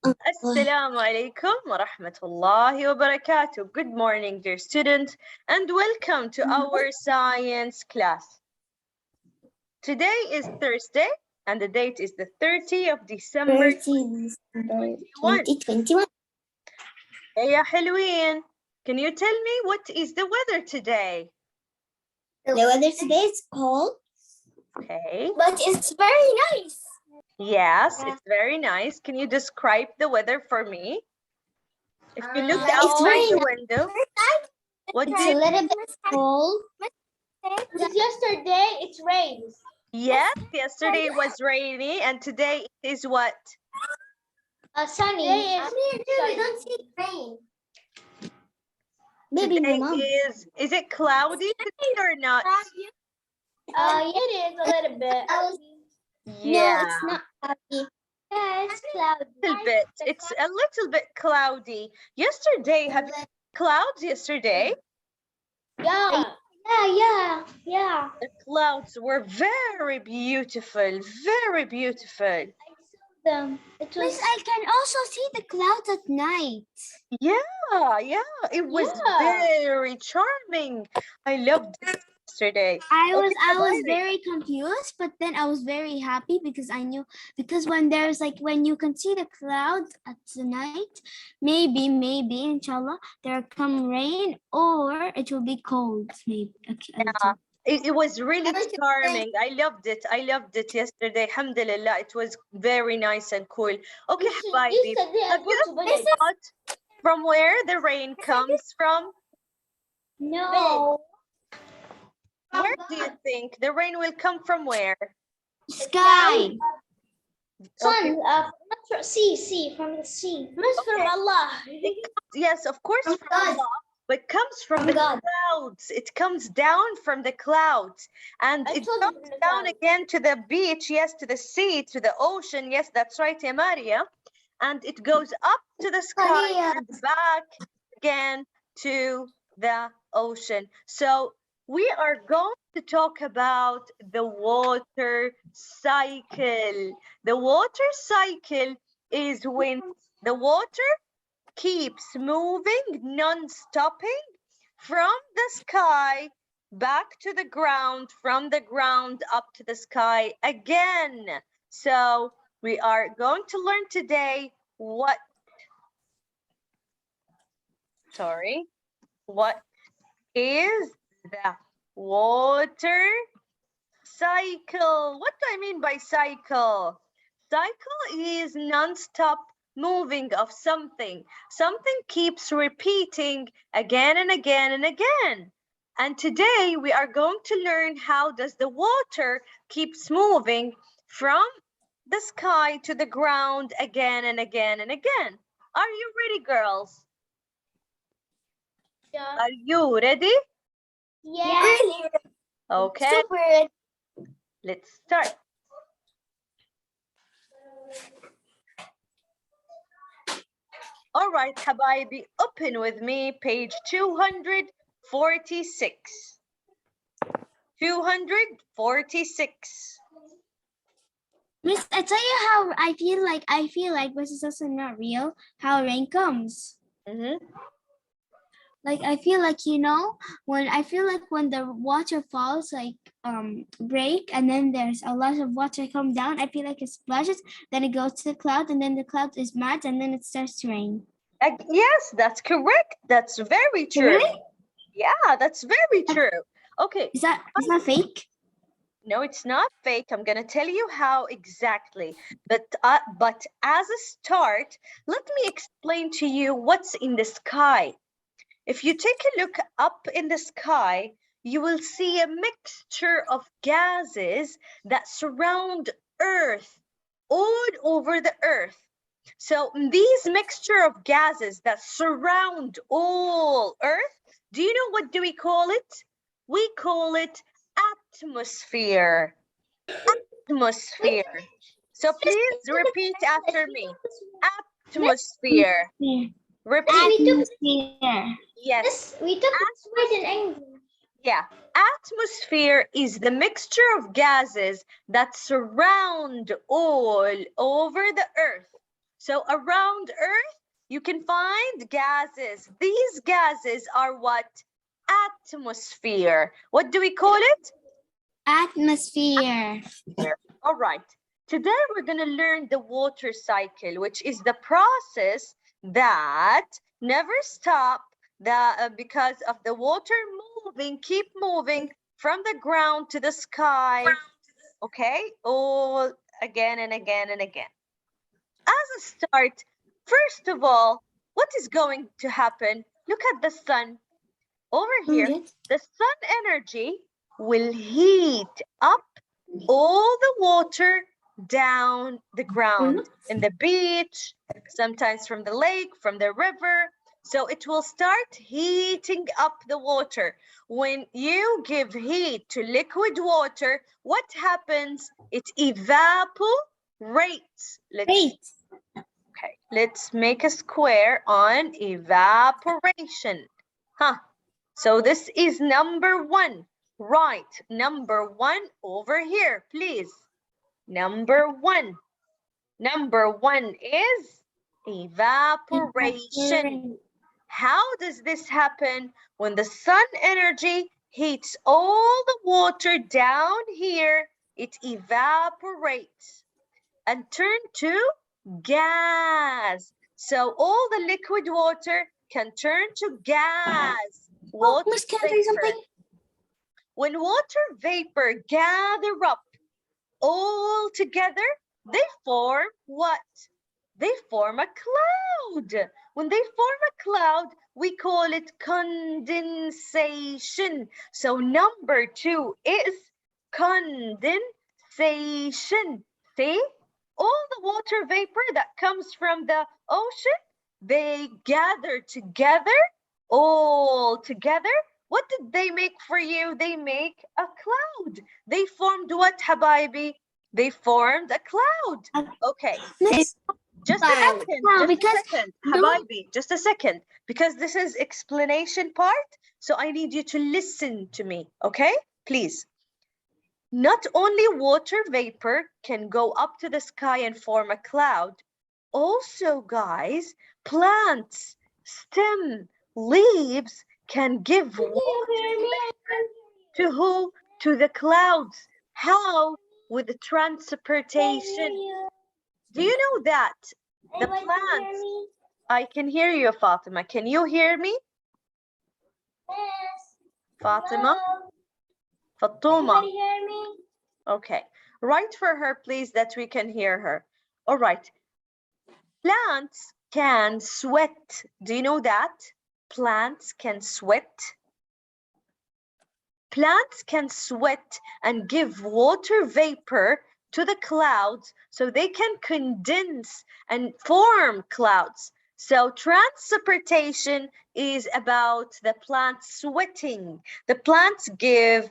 Assalamu alaikum wa rahmatullahi wa barakatuh. Good morning, dear students, and welcome to our science class. Today is Thursday, and the date is the 30th of December 2021. Hey, ya Helween, can you tell me what is the weather today? The weather today is cold, Okay. but it's very nice. Yes, it's very nice. Can you describe the weather for me? If you look It's outside very the nice. window, what It's do a you? little bit cold. Yesterday it rains. Yes, yesterday was rainy, and today it is what? Sunny. We don't see rain. Maybe Today Mom. is it cloudy today or not? It is a little bit. Yeah, No, it's not cloudy. Yeah, it's cloudy. It's a little bit cloudy. Yesterday, have you seen clouds yesterday? Yeah. The clouds were very beautiful, very beautiful. It was. Miss, I can also see the clouds at night. Yeah, it was very charming. I loved it yesterday. I was very confused, but then I was very happy because I knew, because when you can see the clouds at the night, maybe inshallah there come rain or it will be cold, maybe. Okay, yeah. It was really charming. I loved it yesterday. Alhamdulillah, it was very nice and cool. Okay, Habibi, have you ever thought from where the rain comes from? No. Where do you think the rain will come from? Where? Sky. Okay. Sun. Sea. From the sea. From Allah. Yes, of course, from Allah, but it comes from the clouds. It comes down from the clouds, and it comes down again to the beach. Yes, to the sea, to the ocean. Yes, that's right, Maria. And it goes up to the sky and back again to the ocean. So we are going to talk about the water cycle. The water cycle is when the water keeps moving, non-stopping from the sky back to the ground, from the ground up to the sky again. So we are going to learn today what is the water cycle. What do I mean by cycle? Cycle is non-stop moving of something. Something keeps repeating again and again and again. And today we are going to learn how does the water keeps moving from the sky to the ground again and again and again. Are you ready, girls? Yeah. Are you ready? Yeah. Okay. Super. Let's start. All right, Habibi, open with me page 246. 246. Miss, I tell you how I feel like this is also not real, how rain comes. Like I feel like, when the waterfalls break and then there's a lot of water come down, I feel like it splashes, then it goes to the cloud, and then the cloud is mad, and then it starts to rain. Yes, that's correct. That's very true. Really? Yeah, that's very true. Okay. Is that fake? No, it's not fake. I'm going to tell you how exactly. But as a start, let me explain to you what's in the sky. If you take a look up in the sky, you will see a mixture of gases that surround Earth, all over the Earth. So these mixture of gases that surround all Earth, do you know what do we call it? We call it atmosphere. Atmosphere. So please repeat after me. Atmosphere. Repeat. Atmosphere. Yes. We took this word in English. Yeah. Atmosphere is the mixture of gases that surround all over the Earth. So around Earth, you can find gases. These gases are what? Atmosphere. What do we call it? Atmosphere. All right. Today we're going to learn the water cycle, which is the process that never stop because of the water moving, keep moving from the ground to the sky. Okay, all again and again and again. As a start, first of all, what is going to happen? Look at the sun. Over here, the sun energy will heat up all the water down the ground in the beach, sometimes from the lake, from the river. So it will start heating up the water. When you give heat to liquid water, what happens? It evaporates. Let's make a square on evaporation. So this is number one. Right, number one over here, please. Number one. Number one is evaporation. How does this happen? When the sun energy heats all the water down here, it evaporates and turns to gas. So all the liquid water can turn to gas. Water vapor. When water vapor gather up all together, they form what? They form a cloud. When they form a cloud, we call it condensation. So number two is condensation. See? All the water vapor that comes from the ocean, they gather together, all together. What did they make for you? They make a cloud. They formed what, Habibi? They formed a cloud. Okay. Just a second, Habibi, just a second. Because this is explanation part, so I need you to listen to me, okay? Please. Not only water vapor can go up to the sky and form a cloud. Also, guys, plants, stem, leaves can give water to who? To the clouds. How? With the transportation. Do you know that the plants? I can hear you, Fatima. Can you hear me? Yes. Fatima? Fatuma? Okay. Write for her, please, that we can hear her. All right. Plants can sweat. Do you know that? Plants can sweat. Plants can sweat and give water vapor to the clouds so they can condense and form clouds. So transportation is about the plants sweating. The plants give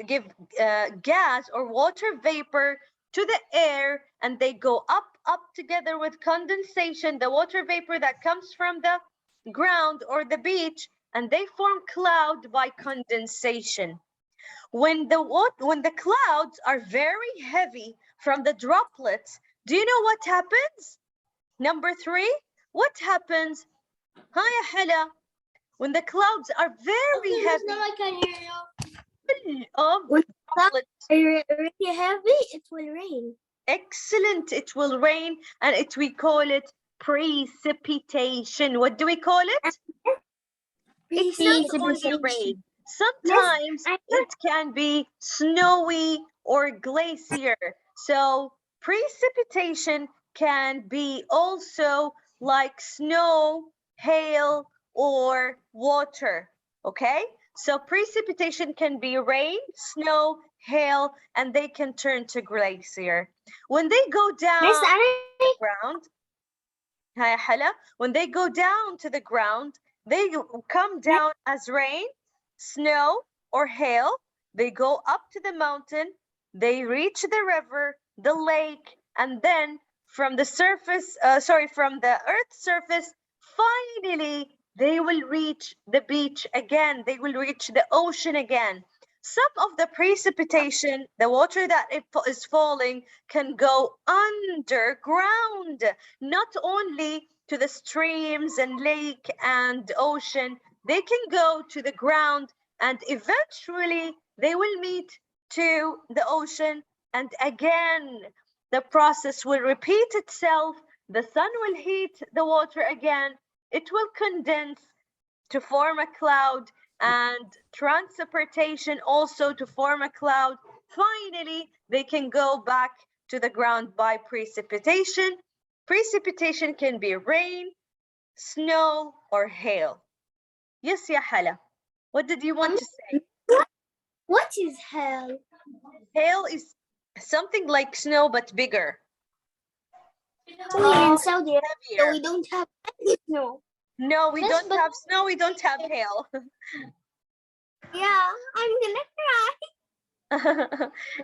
give gas or water vapor to the air, and they go up together with condensation, the water vapor that comes from the ground or the beach, and they form cloud by condensation. When the clouds are very heavy from the droplets, do you know what happens? Number three, what happens? Hi, Hala. When the clouds are very heavy, Now I can hear you. of droplets. Really heavy, it will rain. Excellent. It will rain, and we call it precipitation. What do we call it? It's not only rain. Sometimes it can be snowy or glacier. So precipitation can be also like snow, hail, or water. Okay? So precipitation can be rain, snow, hail, and they can turn to glacier. When they go down to the ground, when they go down to the ground, they come down as rain, snow, or hail. They go up to the mountain, they reach the river, the lake, and then from the surface, from the Earth's surface, finally they will reach the beach again. They will reach the ocean again. Some of the precipitation, the water that is falling, can go underground, not only to the streams and lake and ocean, they can go to the ground, and eventually they will meet to the ocean, and again the process will repeat itself. The sun will heat the water again, it will condense to form a cloud, and transportation also to form a cloud. Finally, they can go back to the ground by precipitation. Precipitation can be rain, snow, or hail. Yes, ya Hala. What did you want to say? What is hail? Hail is something like snow but bigger. Here in Saudi Arabia, Heavier. we don't have any snow. No, we Yes, don't but- have snow, we don't have hail. Yeah, I'm gonna cry.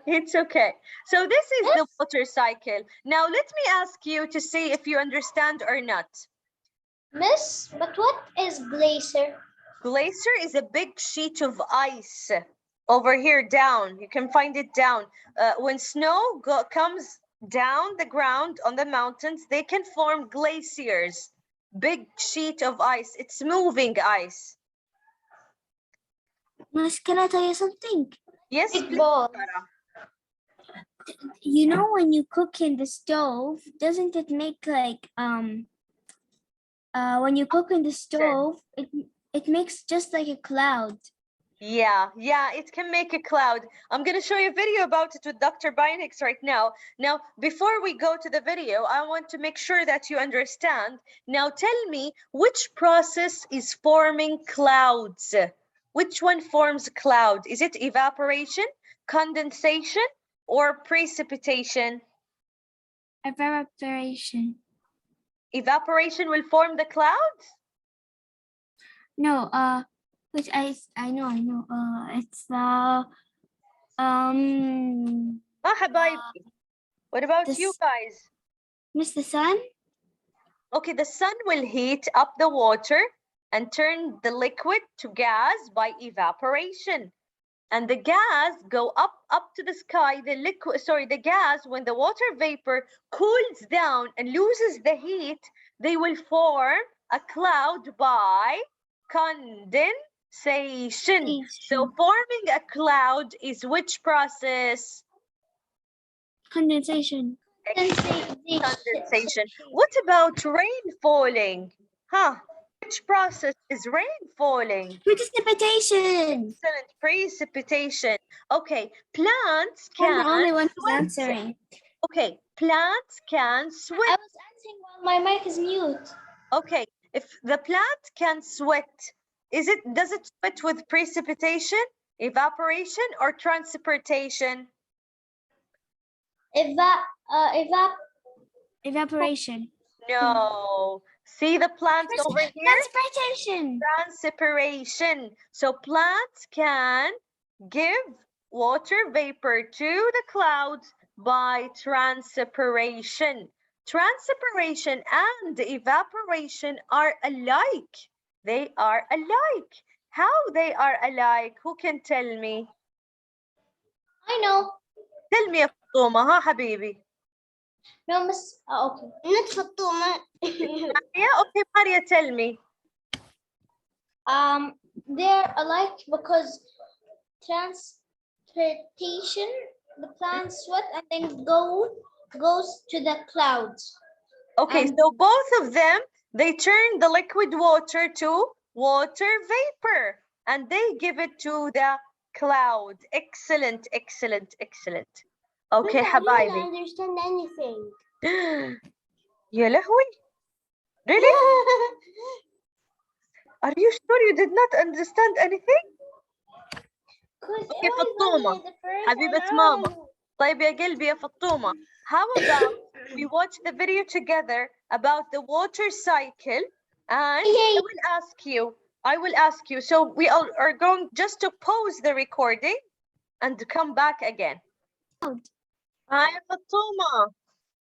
It's okay. So this is the water cycle. Now let me ask you to see if you understand or not. Miss, but what is glacier? Glacier is a big sheet of ice over here down. You can find it down. When snow comes down the ground on the mountains, they can form glaciers. Big sheet of ice. It's moving ice. Miss, can I tell you something? Yes, Big please, ball. Farah. You know, when you cook in the stove, doesn't it make like when you cook in the stove, it makes just like a cloud. Yeah, it can make a cloud. I'm going to show you a video about it with Dr. Bynix right now. Now, before we go to the video, I want to make sure that you understand. Now, tell me, which process is forming clouds? Which one forms cloud? Is it evaporation, condensation, or precipitation? Evaporation. Evaporation will form the clouds? No, which I know. It's Habibi. What about you guys? Miss the sun? Okay, the sun will heat up the water and turn the liquid to gas by evaporation. And the gas go up to the sky. The gas, when the water vapor cools down and loses the heat, they will form a cloud by condensation. So forming a cloud is which process? Condensation. Condensation. What about rain falling? Which process is rain falling? Precipitation. Excellent. Precipitation. Okay, plants I'm can the only one who's sweat. answering. Okay, plants can sweat. I was answering while my mic is mute. Okay, if the plant can sweat, does it sweat with precipitation, evaporation, or transportation? Evaporation. No. See the plants over here? Precipitation. Transpiration. So plants can give water vapor to the clouds by transpiration. Transpiration and evaporation are alike. They are alike. How they are alike? Who can tell me? I know. Tell me, Fatuma, Habibi. No, Miss. Okay. Not Fatuma. Yeah, okay, Maria, tell me. They're alike because transportation, the plants sweat and then goes to the clouds. Okay, so both of them, they turn the liquid water to water vapor and they give it to the cloud. Excellent, excellent, excellent. Okay, I Habibi. don't understand anything. Ya lahwi. Really? Are you sure you did not understand anything? Okay, Fatuma. حبيبة ماما. طيب يا قلبي يا فطومة. How about we watch the video together about the water cycle, and I will ask you. So we are going just to pause the recording and come back again. Hi Fatuma.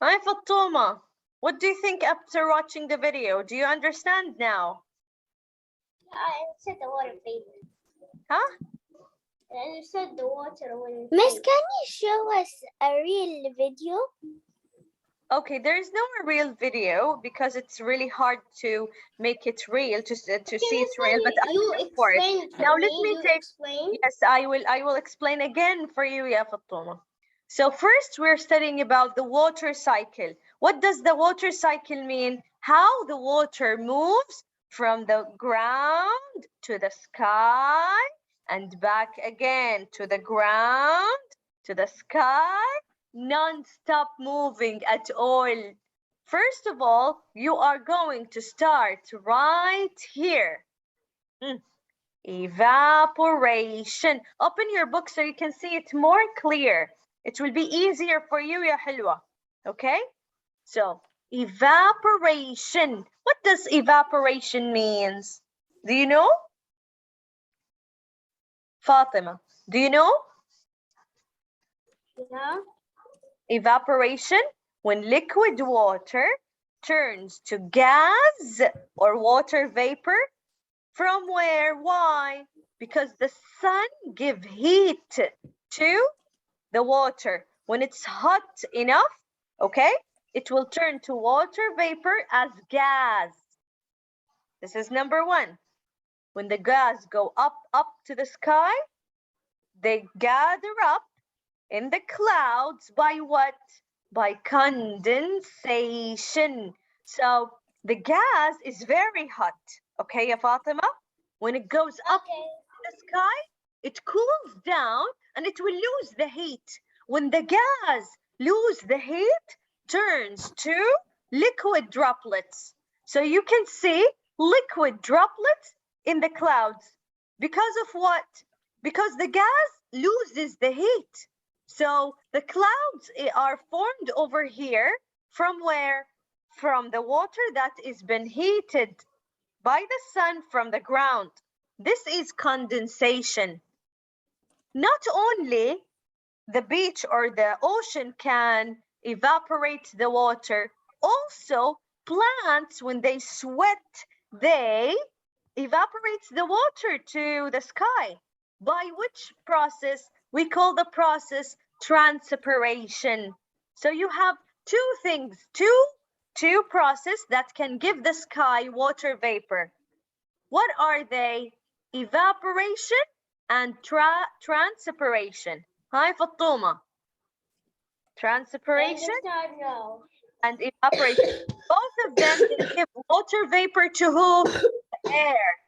Hi Fatuma. What do you think after watching the video? Do you understand now? I said the water vapor. Huh? And you said the water when Miss, can you show us a real video? Okay, there is no real video because it's really hard to make it real, to see it's real, but I will look for it. Now let me take, yes, I will explain again for you, Ya Fattuma. So first we're studying about the water cycle. What does the water cycle mean? How the water moves from the ground to the sky and back again to the ground, to the sky, non-stop moving at all. First of all, you are going to start right here. Evaporation. Open your book so you can see it more clear. It will be easier for you, ya Hilwa. Okay? So, evaporation. What does evaporation means? Do you know? Fatima, do you know? Yeah. Evaporation, when liquid water turns to gas or water vapor. From where? Why? Because the sun gives heat to the water. When it's hot enough, okay, it will turn to water vapor as gas. This is number one. When the gas go up to the sky, they gather up in the clouds by what? By condensation. So the gas is very hot. Okay, ya Fatima? When it goes up in the sky, it cools down and it will lose the heat. When the gas loses the heat, turns to liquid droplets. So you can see liquid droplets in the clouds. Because of what? Because the gas loses the heat. So the clouds are formed over here from where? From the water that is been heated by the sun from the ground. This is condensation. Not only the beach or the ocean can evaporate the water, also plants, when they sweat, they evaporate the water to the sky. By which process? We call the process transpiration. So you have two things, two processes that can give the sky water vapor. What are they? Evaporation and transpiration. Hi, Fattuma. Transpiration and evaporation. Both of them, they give water vapor to who? The air.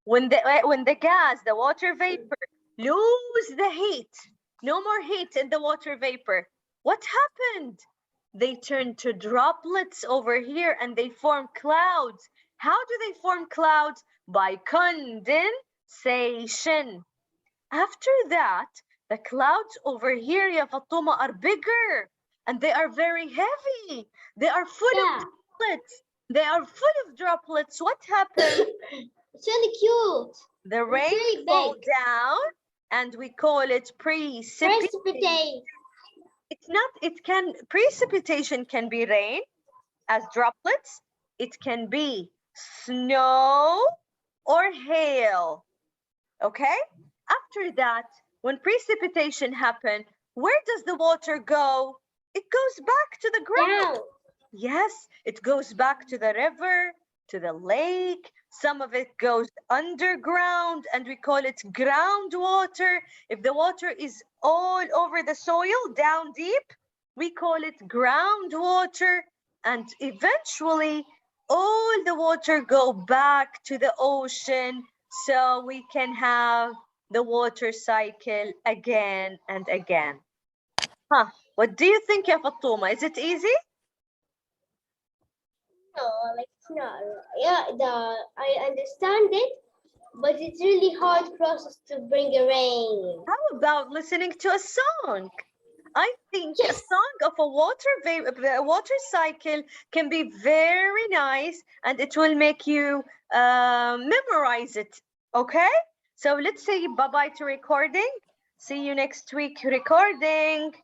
When the gas, the water vapor, lose the heat, no more heat in the water vapor, what happened? They turn to droplets over here and they form clouds. How do they form clouds? By condensation. After that, the clouds over here, ya Fattuma, are bigger and they are very heavy. They are full of droplets. They are full of droplets. What happened? It's really cute. The rain fall down and we call it precipitation. It's not, precipitation can be rain as droplets. It can be snow or hail, okay? After that, when precipitation happens, where does the water go? It goes back to the ground. Yes, it goes back to the river, to the lake. Some of it goes underground and we call it groundwater. If the water is all over the soil, down deep, we call it groundwater. And eventually, all the water go back to the ocean so we can have the water cycle again and again. What do you think, ya Fattuma? Is it easy? No, like it's not. Yeah, I understand it, but it's really hard process to bring a rain. How about listening to a song? I think a song of a water cycle can be very nice and it will make you memorize it, okay? So let's say bye-bye to recording. See you next week recording.